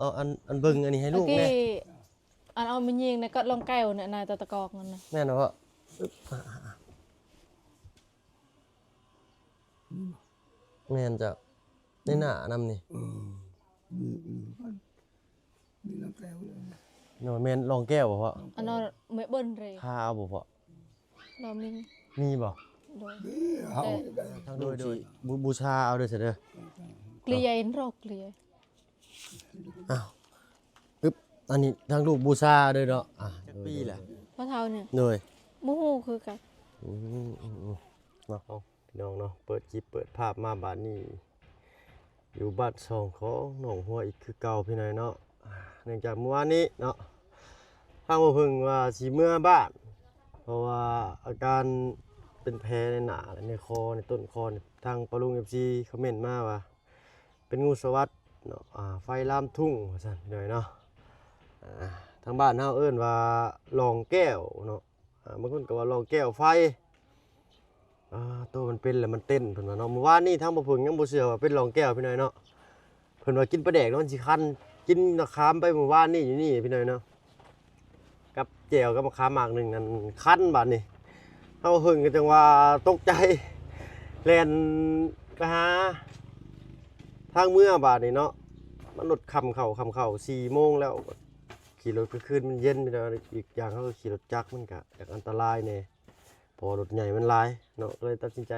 เอาอันเบิ่งอันนี้ให้ลูกแม่อันเอามันยิงในก็ลองแก้วเนี่ยนายตะกอกนั่นนะแม่นบ่แม่นจ้ะในหน้านำนี่มีลำแก้วเลยเนาะแม่นลองแก้วบ่พ่ออันนั้นไม่เบิ้ลเลยพาเอาบ่พ่อเรามีบ่โดยทั้งโดยบูชาเอาเด้อเด้อเกลียอินรอกเกลียอ้าวอันนี้ทางลูกบูชาเด้อเนาะจักปีแหละพ่อเฒ่าเนี่ยโดยบ่ฮู้คือกันเนาะพี่น้องเนาะเปิดคลิปเปิดภาพมาบาดนี้อยู่บ้าน2ของหนองหัวอีกคือเก่าพี่น้อยเนาะเนื่องจากเมื่อวานนี้เนาะทางบ่พึ่งว่าสิเมื่อบ้านเพราะว่าอาการเป็นแผลในหน้าในคอในต้นคอทางปะลุง FC คอมเมนต์มาว่าเป็นงูสวัสดเนาะไฟลามทุ่งว่าซั่นพี่น้อยเนาะทางบ้านเฮาเอิ้นว่าลองแก้วเนาะบางคนก็ว่าลองแก้วไฟตัวมันเป็นแล้วมันเต้นเพิ่นว่าเนาะเมื่อวานนี้ทางบ่พึ่งยังบ่เชื่อว่าเป็นลองแก้วพี่น้อยเนาะเพิ่นว่ากินปลาแดกแล้วมันสิคันกินมะขามไปเมื่อวานนี้อยู่นี่พี่น้อยเนาะกับแจ่วกับมะขามหมากนึงนั่นคันบาดนี้เฮาพึ่งก็จังว่าตกใจแล่นไปหาทางเมื่อบาดนี้เนาะมันรถค่ำเข้า 4 โมงแล้วขี่รถคืนมันเย็นพี่น้อยอีกอย่างเฮาก็ขี่รถจักรมันก็อันตรายแน่พอรถใหญ่มันหลายเนาะเลยตัดสินใจ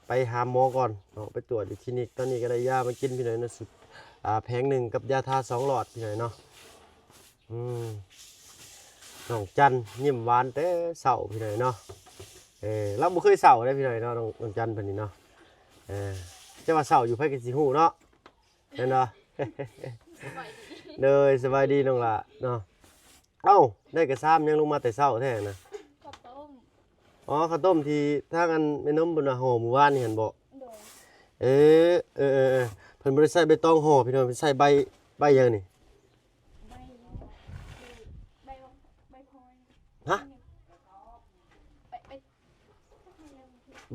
ไปหาหมอก่อนเนาะไปตรวจอยู่คลินิกตอนนี้ก็ได้ยามากินพี่หน่อยนะสุดแผงหนึ่งกับยาทา2 หลอดพี่หน่อยเนาะน้องจันยิ้มหวานแต่เศร้าพี่หน่อยเนาะเราบ่เคยเศร้าได้พี่หน่อยเนาะน้องจันเพิ่นนี่เนาะจะว่าเศร้าอยู่ไผก็สิฮู้เนาะแม่นบ่เลยสบายดีน้องล่ะเนาะเอ้าได้กระซ้ำยังลงมาแต่เช้าแท้นะข้าวต้มที่ถ้ากันแม่นมบนห่อหมู่บ้านนี่เห็นบ่เพิ่นบ่ได้ใส่ใบตองห่อพี่น้องเพิ่นใส่ใบหยังนี่ฮะ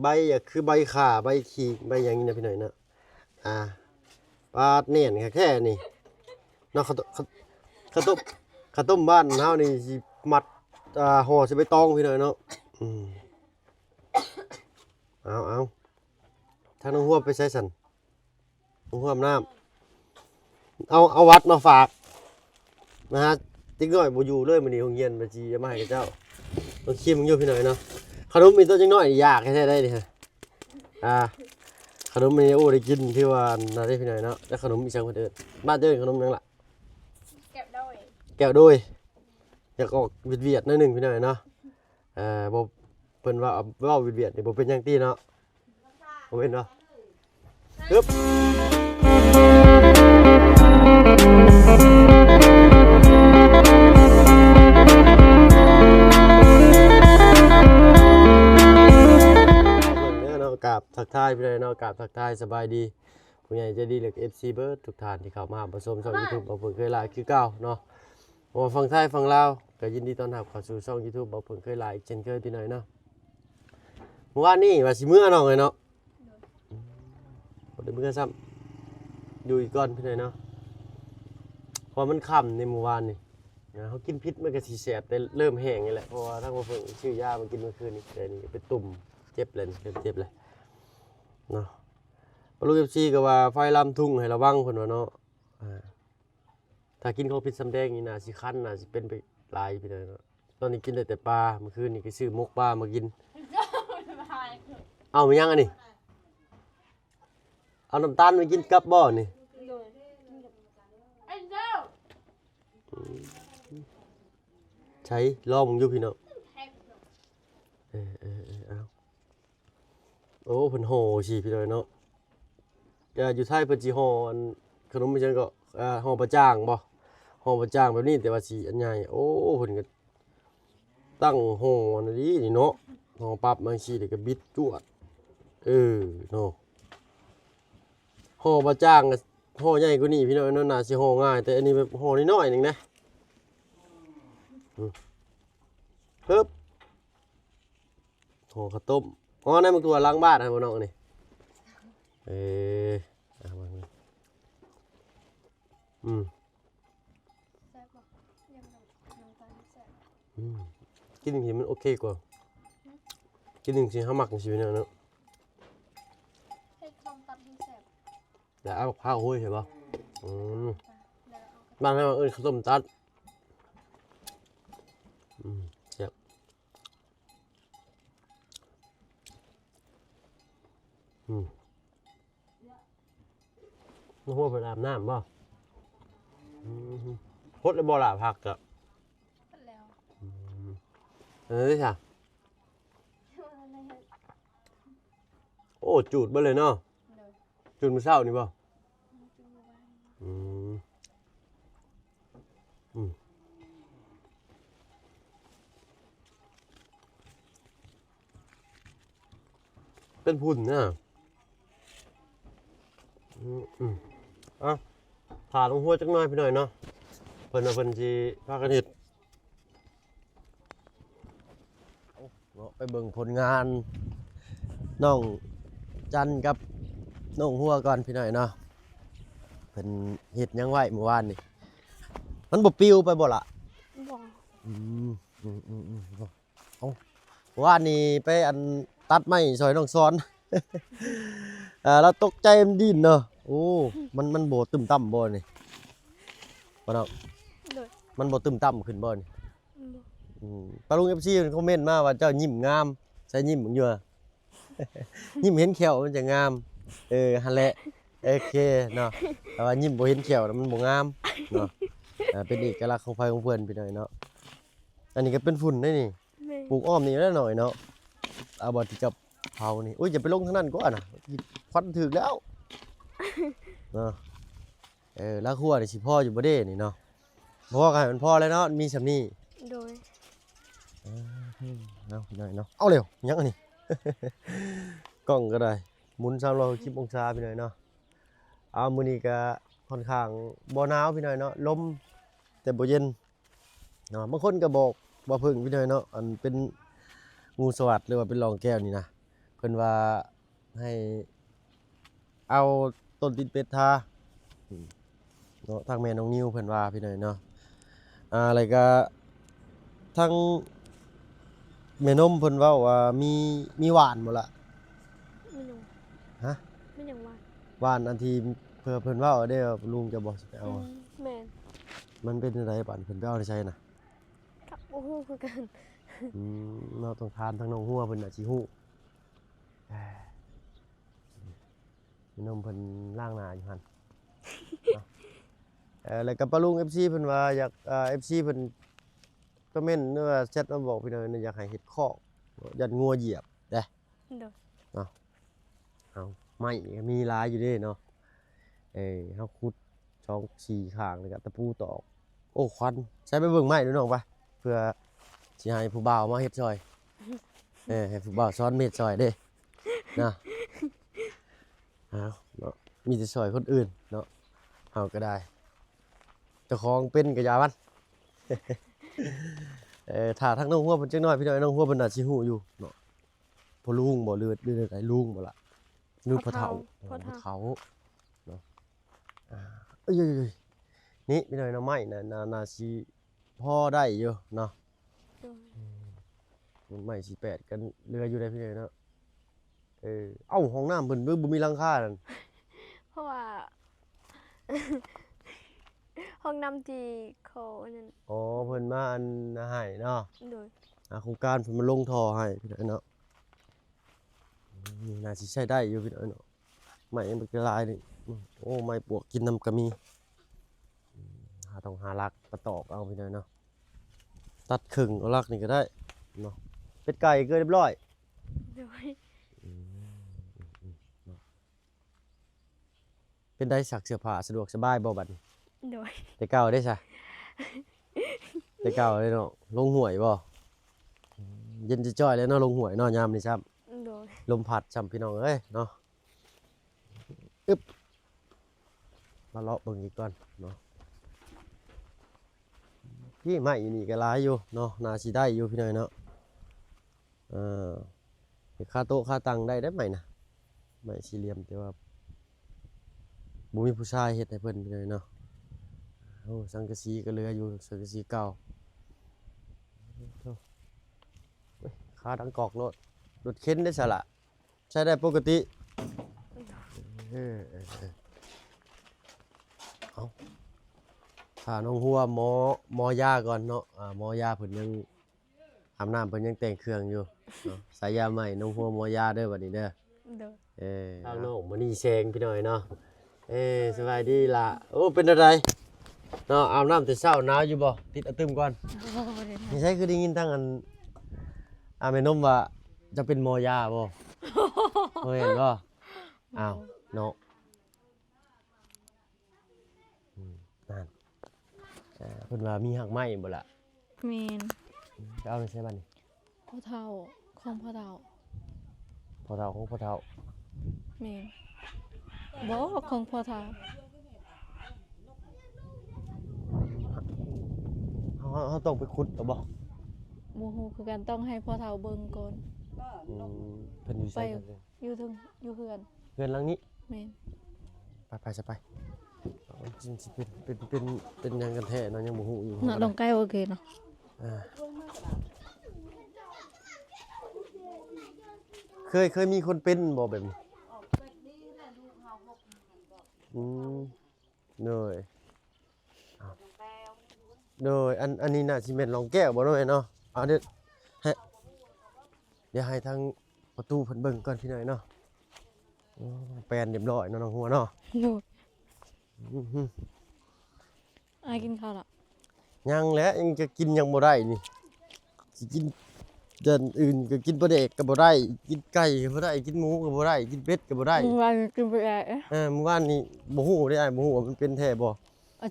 ใบคือใบข่าใบขีใบหยังนี่นะพี่น้อยเนาะปาดเนียนแค่นี้เนาะข้าวต้มบ้านเฮานี่สิมัดห่อใส่ใบตองพี่น้อยเนาะเอาถ้าน้องหัวไปใช้สันน้องหัวน้ำเอาวัดมาฝากนะฮะติ๊กน้อยบูอยู่เลยมันนี่โรงเรียนบัญชีจะมาให้กับเจ้าต้องขี้มึงอยู่พี่หน่อยเนาะขนมมีตัวจังน้อยยากแค่ได้ดิฮะขนมมีโอ้ได้กินที่ว่าน่าได้พี่หน่อยเนาะแล้วขนมมีช่างคนอื่นบ้านเจ้าขนมยังล่ะแก้วด้วยอยากออกเวียดนิดนึงพี่หน่อยเนาะบ่เพิ่นว่าเวียดนี่บ่เป็นหยังตีเนาะบ่เป็นเนาะปึ๊บกราบทักทายพี่เลยเนาะกราบทักทายสบายดีผู้ใหญ่ใจดีเหลือ FC เบิร์ดทุกท่านที่เข้ามาผสมช่อง YouTube บ่เพิ่งเคยลาคือเก่าเนาะว่าฟังไทยฟังลาวก็ยินดีต้อนรับเข้าสู่ช่อง YouTube บ่เพิ่งเคยลาอีกเช่นเคยพี่หน่อยเนาะเมื่อวานนี้ว่าสิมื้อน้องเลยเนาะบ่ได้มื้อซ้ำอยู่อีกก่อนพี่หน่อยเนาะพอมันค่ำในเมื่อวานนี่เฮากินพิษมันก็สิแสบแต่เริ่มแห้งนี่แหละเพราะว่าทั้งบ่เพิ่งซื้อยามากินเมื่อคืนนี้แต่นี่เป็นตุ่มเจ็บเลยเจ็บเลยเนาะปลูกFCก็ว่าไฟลามทุ่งให้ระวังเพิ่นว่าเนาะถ้ากินของพิษสำแดงนี่น่าสิคันน่าสิเป็นไปหลายพี่เลยเนาะตอนนี้กินได้แต่ปลาเมื่อคืนนี่ก็ซื้อมกปลามากินเอามายังอันนี้เอาน้ำตาลมากินกับบ่นี่ใช้ลองมึงอยู่พี่เนาะเอาโอ้เพิ่นห่อสิพี่เลยเนาะอยู่ไทยเพิ่นสิห่อขนมมันจังก็ห่อปลาจ้างบ่ห่อปลาจ้างแบบนี้แต่ว่าสีอันใหญ่โอ้เพิ่นก็ตั้งห่ออันนี้นี่เนาะห่อปั๊บมันสิแล้วก็บิดจวดเนาะห่อปลาจ้างก็ห่อใหญ่กว่านี้พี่น้อยเนาะน่าสิห่อง่ายแต่อันนี้แบบห่อน้อยๆนึงนะปึ๊บห่อข้าวต้มนั่นมันตัวล้างบ้านให้บ่น้องนี่ อืม แซ่บบ่ยำน้ำตาลแซ่บ อืมกินจริงๆมันโอเคกว่ากินจริงๆเฮามักจังซี่เนาะเนาะ เฮ็ดคอมตัดให้แซ่บ แต่เอาข้าวโห้ยใช่ป่ะอืม แล้วเอากระ บ้านให้มาเอิ้นข้าวต้มตัดอืมเจ็บอืมน้องหัวเพิ่นอาบน้ำป่ะอืมพดเลยบ่ล่ะผักอะ ตัดแล้ว นี่ค่ะ อะไรเฮ็ด โอ้จูดเบ่เลยเนาะ เลย จูดมื้อเช้านี่ป่ะ จุ่มไว้ อืมอืมเป็นพุ่นนะอ่ะผ่าลงหัวจักหน่อยพี่หน่อยเนาะเพิ่นว่าเพิ่นสิพากันเฮ็ดเนาะไปเบิ่งผลงานน้องจันกับน้องหัวก่อนพี่หน่อยเนาะเพิ่นเฮ็ดหยังไว้เมื่อวานนี่มันบ่ปลิวไปบ่ล่ะ บ่ อืมเอาว่านี่ไปอันตัดไม้ซอยน้องซ้อน เราตกใจมันดินเนาะโอ้มันโบตึมต่ำบ่นี่บ่เนาะ เลย มันโบตึมต่ำขึ้นบ่นี่ บ่ ปาลุง FC เพิ่นคอมเมนต์มาว่าเจ้ายิ้มงามใส่ยิ้มมึงอยู่อะ ยิ้มเห็นแขวมันจะงามหั่นแหละโอเคเนาะแต่ว่ายิ้มบ่เห็นแขวน่ะมันบ่งามเนาะเป็นเอกลักษณ์ของไผของเพิ่นพี่น้อยเนาะอันนี้ก็เป็นฝุ่นได้นี่ แม่ ปลูกอ้อมนี่ได้หน่อยเนาะเอาบอที่จะเผานี่อุ้ยอย่าไปลงทางนั้นก่อนนะควันถึกแล้วเนาะแล้วขั้วนี่สิพ่ออยู่บ่เด้นี่เนาะพ่อกันมันพ่อแล้วเนาะมีสำนี่ โดย เอาหน่อยเนาะเอาเร็วยังอันนี้ กล้องก็ได้หมุน360องศาพี่หน่อยเนาะเอามื้อนี้ก็ค่อนข้างบ่หนาวพี่หน่อยเนาะลมแต่บ่เย็นเนาะบางคนก็บอกว่าพึ่งพี่หน่อยเนาะอันเป็นงูสวัสดหรือว่าเป็นรองแก้วนี่นะเพิ่นว่าให้เอาต้นตีนเป็ดทาเนาะทางแม่น้องนิวเพิ่นว่าพี่หน่อยเนาะอะไรก็ทั้งแม่นมเพิ่นเว้าว่ามีหวานบ่ล่ะ มันยัง ฮะ มันยังว่า หวานอันที่เพิ่นเว้าได้ว่าลุงจะบอกสิไปเอาอะ แม่น มันเป็นจังไดปานเพิ่นไปเอาได้ใช่น่ะ กับโอ้โหคือกัน เราต้องทานทั้งน้องหัวเพิ่นน่ะสิฮู้แม่นมเพิ่นล้างหน้าอยู่หั่น แล้วก็ปะลุง FC เพิ่นว่าอยากFC เพิ่นคอมเมนต์หรือว่าแชทมาบอกพี่หน่อยอยากให้เฮ็ดคอกยันงัวเหยียบเด้ โดย เอาไม้ก็มีหลายอยู่เด้เนาะเฮาขุดช่อง4ข้างแล้วก็ตะปูตอกโอ้ควันใช้ไปเบิ่งไม้ดูน้องไปเพื่อสิให้ผู้บ่าวมาเฮ็ดซอยให้ผู้บ่าวซ้อนเม็ดซอยเด้นะเอาเนาะมีแต่ซอยคนอื่นเนาะเฮาก็ได้เจ้าของเป็นก็อย่ามัน ถ้าทั้งน้องหัวเพิ่นจักหน่อยพี่น้อยน้องหัวเพิ่นน่าสิฮู้อยู่เนาะพอลุงบ่เลือดไดลุงบ่ล่ะนู่นพ่อเฒ่าพ่อเฒ่าเนาะเอ้ยๆนี่พี่น้อยหน่อไม้น่าสิพอได้อยู่เนาะ โดย มันไม้สิแปดกันเรืออยู่ได้พี่น้อยเนาะเอ้าห้องน้ำเพิ่นบ่มีหลังคานั่น เพราะว่า ห้องน้ำที่เขาอันนั้น อ๋อเพิ่นมาอันให้เนาะ โดย โครงการเพิ่นมาลงท่อให้พี่น้อยเนาะนี่น่าสิใช้ได้อยู่พี่น้อยเนาะไม้มันก็หลายนี่โอ้ไม้ปลวกกินน้ำก็มีต้องหาลักมาตอกเอาพี่น้อยเนาะตัดครึ่งเอาลักนี่ก็ได้เนาะเป็ดไก่เกิดเรียบร้อย โดย เป็นได้ซักเสื้อผ้าสะดวกสบายบ่บัดนี้ โดย แต่เก่าได้ซะ แต่เก่าเลยเนาะลงห่วยบ่เย็นจะจ้อยเลยเนาะลงห่วยเนาะยามนี่ซ้ำ โดย ลมพัดซ้ำพี่น้องเอ้ยเนาะอึ๊บมาเลาะเบิ่งอีกก่อนเนาะพี่ไม้อยู่นี่ก็หลายอยู่เนาะน่าสิได้อยู่พี่น้อยเนาะค่าโต๊ะค่าตังได้ไหมนะไม้สี่เหลี่ยมแต่ว่าบ่มีผู้ชายเฮ็ดให้เพิ่นพี่น้อยเนาะ โอ้สังกะสีก็เหลืออยู่สังกะสีเก่าโธ่เว้ยขาดังกอกรถเข็นได้ซะล่ะใช้ได้ปกติเออเอาถ้าน้องหัวหมอยาก่อนเนาะหมอยาเพิ่นยังอาบน้ำเพิ่นยังแต่งเครื่องอยู่เนาะสายยาใหม่น้องหัวหมอยาเด้อบัดนี้เด้อ โดย ทางน้องมื้อนี้แซงพี่น้อยเนาะสบายดีล่ะโอ้เป็นอะไรเนาะอาบน้ำแต่เช้าหนาวอยู่บ่ติดอะตึมก่อน บ่ได้ นี่ใช่คือได้ยินทางอันแม่นมว่าจะเป็นหมอยาบ่เคยเห็นบ่อ้าวเนาะนั่นเพิ่นว่ามีหักไม้บ่ล่ะ แม่น ไปเอาไปใช้บัดนี้ พ่อเฒ่าของพ่อเฒ่า พ่อเฒ่าของพ่อเฒ่า แม่นบ่ของพ่อเฒ่า เฮาต้องไปขุดเอาบ่ บ่ฮู้คือกันต้องให้พ่อเฒ่าเบิ่งก่อน เพิ่นอยู่ไสกัน อยู่ถึงอยู่เฮือน เพื่อนหลังนี้ แม่น ไปจะไปจริงสิเป็นหยังกันแท้เนาะยังบ่ฮู้อยู่ น่ะลงใกล้โอเคเนาะ เคยมีคนเป็นบ่แบบนี้เลยเลยอันนี้น่ะสิแม่นรองแก้วบ่เนาะแม่เนาะเอาเดี๋ยวให้ทางประตูเพิ่นเบิ่งก่อนพี่หน่อยเนาะแปลนเรียบร้อยเนาะน้องหัวเนาะ โดยอายกินข้าวละ ยังแหละยังจะกินยังบ่ได้นี่สิกินเดินอื่นก็กินปลาแดกก็บ่ได้กินไก่ก็บ่ได้กินหมูก็บ่ได้กินเป็ดก็บ่ได้ มื้อวานกินไปแล้ว เมื่อวานนี้บ่ฮู้ได้อ้ายบ่ฮู้ว่ามันเป็นแท้บ่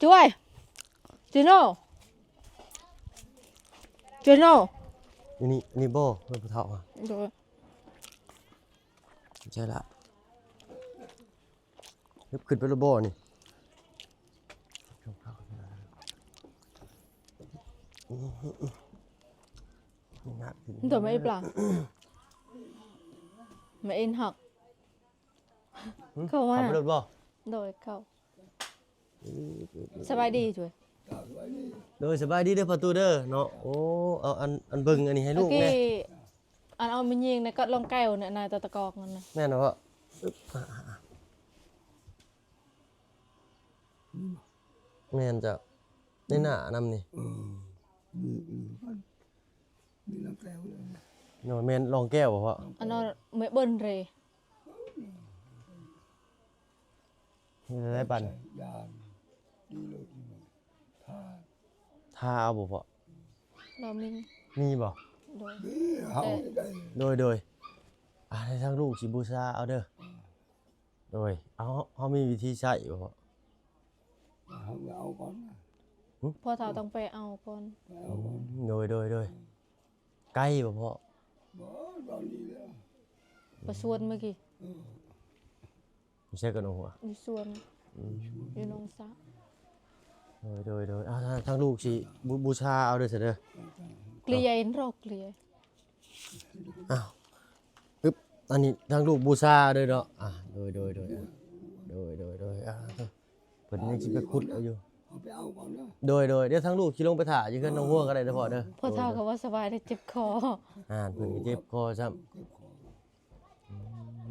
ช่วยจิโน่จิโน่ อันนี้บ่เพิ่นผู้เฒ่าอะ โดย ใช่ละเฮ็บขึ้นไปแล้วบ่นี่ ตัวไม่ปลาไม่เอ็นหักเข้ามา ขับไปรถบ่ โดยเข้าสบายดีช่วย โดยสบายดีเด้อประตูเด้อเนาะโอ้เอาอันเบิ่งอันนี้ให้ เมื่ ลู อก กี้ แม่ อันเอามันยิงนะก็ลองแก้วเนี่ยนายตะกอกนั่นนะ แม่นบ่แม่นจ้ะในหน้านำนี่ มีน้ำแกล้วเลย เนาะแม่นรองแก้วบ่พ่อ อันนั้นไม่เบิ้ลเลย นี่ได้ปัน ยางดีเลยถ้า ทาเอาบ่พ่อ เรามี มีบ่ โดย เฮาได้ โดยให้ทางลูกสิบูชาเอาเด้อโดยเอามีวิธีใช้บ่พ่อ เฮาเอาก่อน พ่อเฒ่าต้องไปเอาก่อน เอาก่อน โดยใกล้บ่พ่อ บ่ตอนนี้แล้ว ประชวนเมื่อกี้ ไม่ใช่กันเอาหัว อยู่สวนอยู่หนองสะ โดยทางลูกสิบูชาเอาเด้อเสยเด้อ เกลียเห็นเราเกลีย อ้าวปึ๊บอันนี้ทางลูกบูชาเด้อเนาะโดยเพิ่นยังสิไปขุดเอาอยู่ เอาไปเอาก่อนนะ โดยเดี๋ยวทางลูกสิลงไปถ่าอยู่เพิ่นน้องหัวก็ได้เด้อพ่อเด้อ พ่อเฒ่าเขาว่าสบายได้เจ็บคอ เพิ่นก็เจ็บคอซ้ำ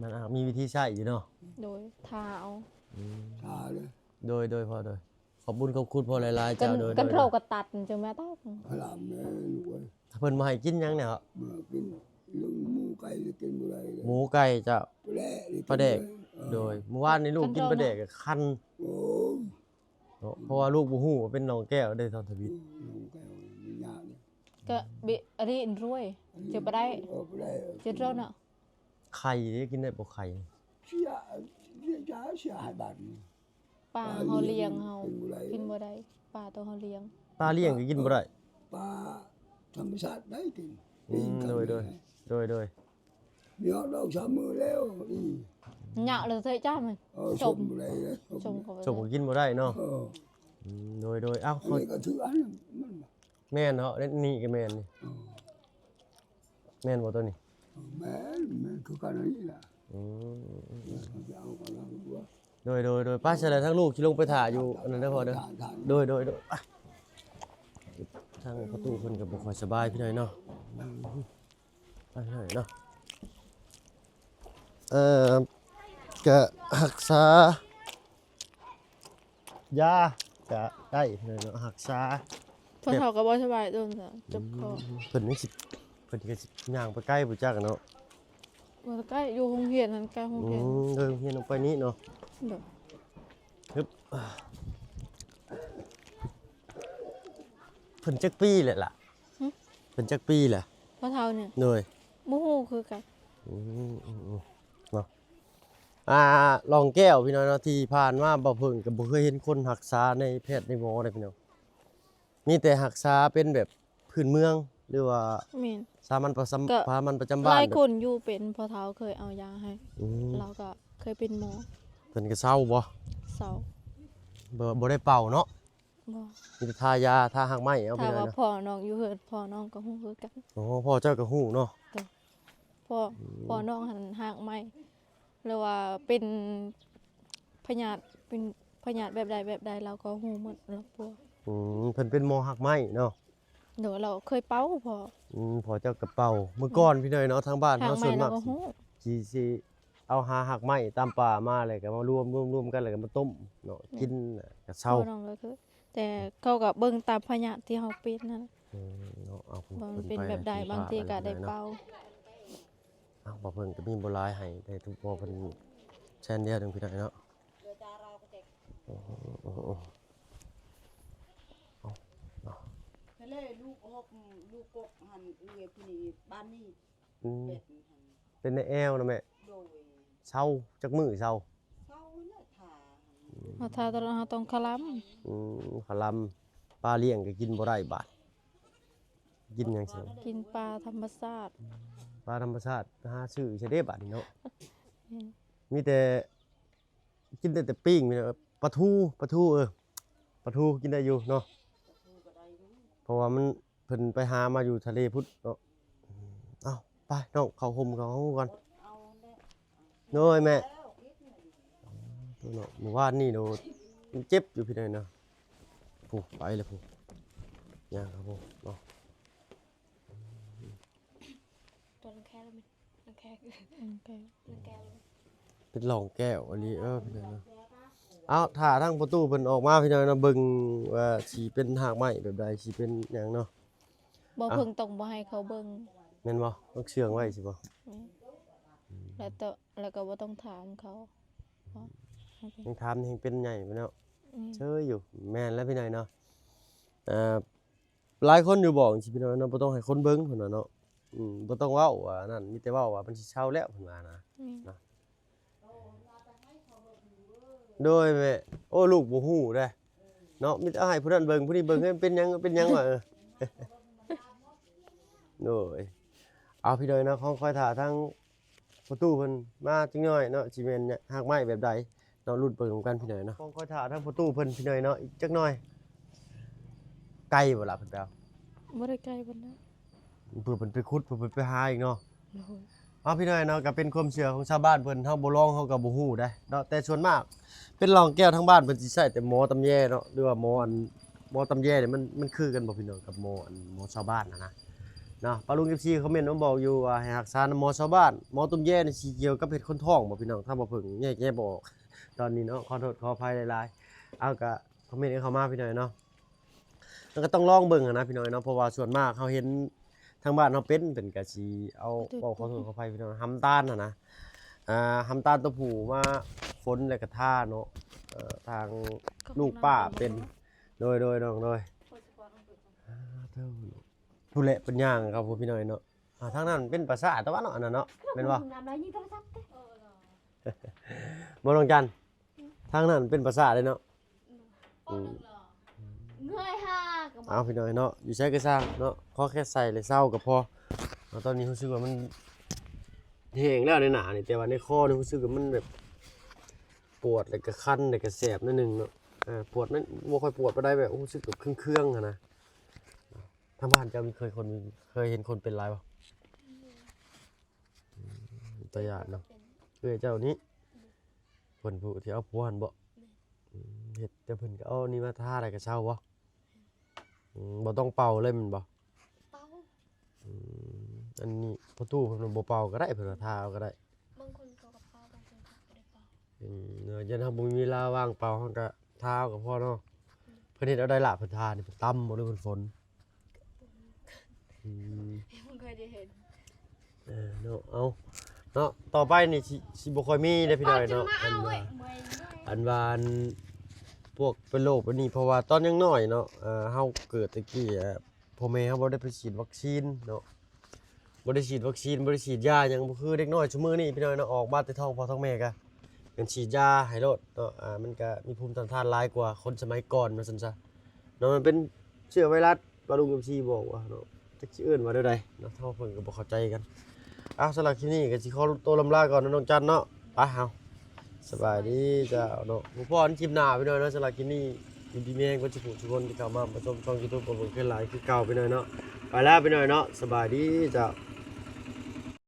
มันมีวิธีใช้อยู่เนาะ โดยทาเอา ทาเลย โดยพ่อโดยขอบคุณพ่อหลายๆ กัน เจ้าโดย กันเราก็ตัดจังแม่ต้อง พลามแม่ลูกเอ้ย ถ้าเพิ่นมาให้กินหยังเนี่ยครับ เมื่อกินลุงหมูไก่จะกินบ่ได้เลย หมูไก่เจ้า ปลาแดก โดยเมื่อวานนี้ลูกกินปลาแดกกับคัน โอ้ย เนาะเพราะว่าลูกบ่ฮู้ว่าเป็นน้องแก้วได้ทอนทวิต ลุงแก้วมียาเนี่ย ก็บิอันนี้รวยเจ็บบ่ได้ ปลาแดก เจ็บเราเนาะ ไข่นี่กินได้บ่ไข่ เสียจ้าเสียหายบาทนี่ ปลาเฮาเลี้ยงเฮากินบ่ได้ปลาตัวเฮาเลี้ยง ปลาเลี้ยงก็กินบ่ได้ ปลาธรรมชาติได้กิน โดย มีฮอดดอกสามมือแล้วอี หยะเลยเท่จ้ามัน ชมบ่ได้เลย ชมเขา สมก็กินบ่ได้เนาะ เออ โดยเอ้า นี่ก็ถืออันมัน แม่นเนาะนี่ก็แม่นนี่แม่นบ่ตัวนี้ แม่คือกันนี่แหละ อืม จะเอากันแล้วว่า โดยป้าเฉลยทั้งลูกที่ลงไปถ่ายอยู่อันนั้นเด้อพอเด้อ ทาง โดยอ่ะทางประตูเพิ่นก็บ่ค่อยสบายพี่น้อยเนาะไปพี่น้อยเนาะก็รักษายาก็ได้พี่น้อยเนาะรักษา พอเฒ่าก็บ่สบายโดนซะเจ็บคอ เพิ่นนี่สิเพิ่นก็สิย่างไปใกล้บ่จักอะเนาะ บ่ใกล้อยู่โรงเรียนนั้นใกล้โรงเรียน เดินเฮียนออกไปนี้เนาะ เด้อ ฮึบเพิ่นจักปีแหละล่ะเพิ่นจักปีแหละ พอเฒ่าเนี่ย โดย บ่ฮู้คือกัน เนาะลองแก้วพี่น้องเนาะที่ผ่านมาบ่เพิ่งก็บ่เคยเห็นคนรักษาในแพทย์ในหมอเลยพี่น้องมีแต่รักษาเป็นแบบพื้นเมืองหรือว่า แม่น สามัญประจำ ก็ สามัญประจำ ห บ้าน ลาย แบบ คนอยู่เป็นพอเฒ่าเคยเอายาให้ อืม เราก็เคยเป็นหมอ เพิ่นก็เศร้าบ่ เสา บ่ได้เป่าเนาะ บ่ มีแต่ทายาทาหักไม้เอา ถ้า พี่น้อง ว่า เนาะ พ่อน้องอยู่เฮือนพ่อน้องก็ฮู้คือกัน โอ้พ่อเจ้าก็ฮู้เนาะ พ่อน้องหันหากไม้หรือว่าเป็นพยาธิเป็นพยาธิแบบใดเราก็ฮู้หมดเราพวก เพิ่นเป็นหมอหักไม้เนาะ เดี๋ยวเราเคยเป้าพอ พ่อเจ้ากระเป๋าเมื่อก่อนพี่น้อยเนาะทางบ้าน หาก เฮา ไม้ ส่วน เรา มาก ก็ฮู้ สิเอาหาหักไม้ตามป่ามาเลยก็มารวมกันแล้วก็มาต้มเนาะกินก็เศร้า พ่อน้องก็คือแต่เขาก็เบิ่งตามพยาธิที่เฮาเป็นนั่น เนาะเอา ว่ามันเป็นแบบใดบางทีก็ได้เป้า เอาบ่เพิ่นก็มีบ่หลายให้ได้ทุกบ่เพิ่นแชนเดียวนึงพี่น้อยเนาะโอ้โห ทะเลลูกหกลูกกกหันเอื้อยผู้นี้บ้านนี้ อืม เป็ดหัน เป็นในแอวนะแม่ โดย เศร้าจักมื้อเศร้า เศร้าเนี่ยถ่าหัน เฮาถ้าตอนนั้นเฮาต้องคลำขะลำปลาเลี้ยงก็กินบ่ได้บาดกินหยังซั่น กินปลาธรรมชาติ ปลาธรรมชาติหาซื้อใช่เด้บาดนี้เนาะมีแต่กินแต่ปิ้งมีแต่ปลาทูปลาทูกินได้อยู่เนาะ ทูก็ได้รู้ เพราะว่ามันเพิ่นไปหามาอยู่ทะเลพุทธเนาะเอ้าไปน้องเข้าห่มเข้าห้องก่อน เอาแน่ โน้ยแม่ แล้วคิดเนี่ย ตัวเนาะเมื่อวานนี่โดนมันเจ็บอยู่พี่น้อยเนาะผู้ไปเลยผู้ย่างครับผมเนาะ ตัวนังแค่แล้วมันนังแค่คือ โอเค นังแก้วเลย เป็นรองแก้วอันนี้พี่น้อยเนาะเอาถ้าทางประตูเพิ่นออกมาพี่น้อยเนาะเบิ่งว่าสิเป็นหากไม้แบบใดสิเป็นหยังเนาะ บ่เพิ่งต้องบ่ให้เขาเบิ่ง แม่นบ่ต้องเชื่องไว้สิบ่ แล้วก็บ่ต้องถามเขาว่าโอเค ยังทำยังเป็นใหญ่ไปเนาะ อืม เชยอยู่แม่นแล้วพี่น้อยเนาะหลายคนอยู่บอกสิพี่น้อยเนาะบ่ต้องให้คนเบิ่งเพิ่นว่าเนาะบ่ต้องเว้าว่านั่นมีแต่เว้าว่ามันสิเช้าแล้วเพิ่นว่านะ นี่ โดยแม่โอ้ลูกบ่ฮู้เด้เนาะมีแต่เอาให้ผู้นั้นเบิ่งผู้นี้เบิ่งให้มันเป็นหยังวะโดยเอาพี่น้อยเนาะค่อยๆท่าทางประตูเพิ่นมาจังน้อยเนาะสิแม่นหากไม้แบบใดเนาะรุ่นเบิ่งนำกันพี่น้อยเนาะค่อยๆท่าทางประตูเพิ่นพี่น้อยเนาะอีกจักหน่อยไกลบ่ล่ะเพิ่นไปเอา บ่ได้ใกล้ปานใด เพื่อเพิ่นไปขุดเพื่อเพิ่นไปหาอีกเนาะ โอ้ย เอาพี่น้อยเนาะก็เป็นความเชื่อของชาวบ้านเพิ่นเฮาบ่ลองเฮาก็บ่ฮู้ได้เนาะแต่ส่วนมากเป็นรองแก้วทั้งบ้านเพิ่นสิใช้แต่หมอตำแยเนาะหรือว่าหมอตำแยเนี่ยมันคือกันบ่พี่น้องกับหมอชาวบ้านนะเนาะปาลุง FC คอมเมนต์มาบอกอยู่ว่าให้รักษาหมอชาวบ้านหมอตำแยนี่สิเกี่ยวกับเฮ็ดคนท้องบ่พี่น้องถ้าบ่เพิ่งแยกบ่ออกตอนนี้เนาะขอโทษขออภัยหลายๆเอาก็คอมเมนต์เข้ามาพี่น้อยเนาะแล้วก็ต้องลองเบิ่งอะนะพี่น้อยเนาะเพราะว่าส่วนมากเฮาเห็นทางบ้านเฮาเป็นก็สิเอาเว้าขอโทษขออภัยพี่น้องหำตาลน่ะนะหำตาลตัวผู้มาฝนแล้วก็ท่าเนาะทางลูกป้าเป็นโดยน้องโดยผู้เละเป็นย่างครับผมพี่น้อยเนาะทางนั้นเป็นภาษาตะวันเนาะอันนั้นเนาะเป็นบ่ น้ำลายยิ่งโทรศัพท์เด้ บ่ลองจันทางนั้นเป็นภาษาเลยเนาะ เงยห่ากับ เอาพี่น้อยเนาะอยู่ใช้ก็สร้างเนาะขอแค่ใส่เลยเศร้าก็พอตอนนี้รู้สึกว่ามันแห้งแล้วในหนานี่แต่ว่าในคอนี่รู้สึกว่ามันแบบปวดแล้วก็คันแล้วก็แสบนิดนึงเนาะปวดนั้นบ่ค่อยปวดปานใดแบบรู้สึกแบบเครื่องๆอะนะทางบ้านเจ้ามีเคยเห็นคนเป็นไรบ่ตาหยาดเนาะเจ้านี้ เพิ่นผู้ที่เอาผัวหั่นบ่เฮ็ดแต่เพิ่นก็เอานี่มาทาได้ก็เช้าบ่บ่ต้องเป่าเลยแมันบ่ เป้า อันนี้ประตูเพิ่นบ่เป่าก็ได้เพิ่นว่าทาเอาก็ได้ บางคนก็กับเป้าบางคนก็บ่ได้เป้า ยันเฮาบ่มีเวลาว่างเป่าเฮาก็ทาเอาก็พอเนาะเพิ่นเฮ็ดเอาได้ล่ะเพิ่นทานี่เพิ่นตำบ่หรือเพิ่นฝนยังเคยได้เห็น เนาะเอาเนาะต่อไปนี่สิบ่ค่อยมีเด้อพี่น้อยเนาะอันว่าอันพวกเป็นโรคเป็นนี่เพราะว่าตอนยังน้อยเนาะเฮาเกิดตะกี้พ่อแม่เฮาบ่ได้ไปฉีดวัคซีนเนาะบ่ได้ฉีดวัคซีนบ่ได้ฉีดยาหยังบ่คือเด็กน้อยซุมื้อนี้พี่น้อยเนาะออกมาแต่ท้องพ่อท้องแม่ก็เป็นฉีดยาให้โลดเนาะมันก็มีภูมิต้านทานหลายกว่าคนสมัยก่อนว่าซั่นซะเนาะมันเป็นเชื้อไวรัสปาลุงกับชีบอกว่าเนาะจักสิเอิ้นว่าแนวใดเนาะเฮาเพิ่นก็บ่เข้าใจกันสำหรับคลิปนี้ก็สิขอตัวลำลาก่อนนะน้องจันเนาะไปเฮาสบายดีเจ้าเนาะบ่พอกันคลิปหน้าพี่น้อยเนาะสำหรับคลิปนี้อยู่ดีมีแรงก็สิผู้ทุกคนที่เข้ามาชมช่อง YouTube บ่เพิ่นหลายคือเก่าพี่น้อยเนาะไปแล้วพี่น้อยเนาะสบายดีเจ้า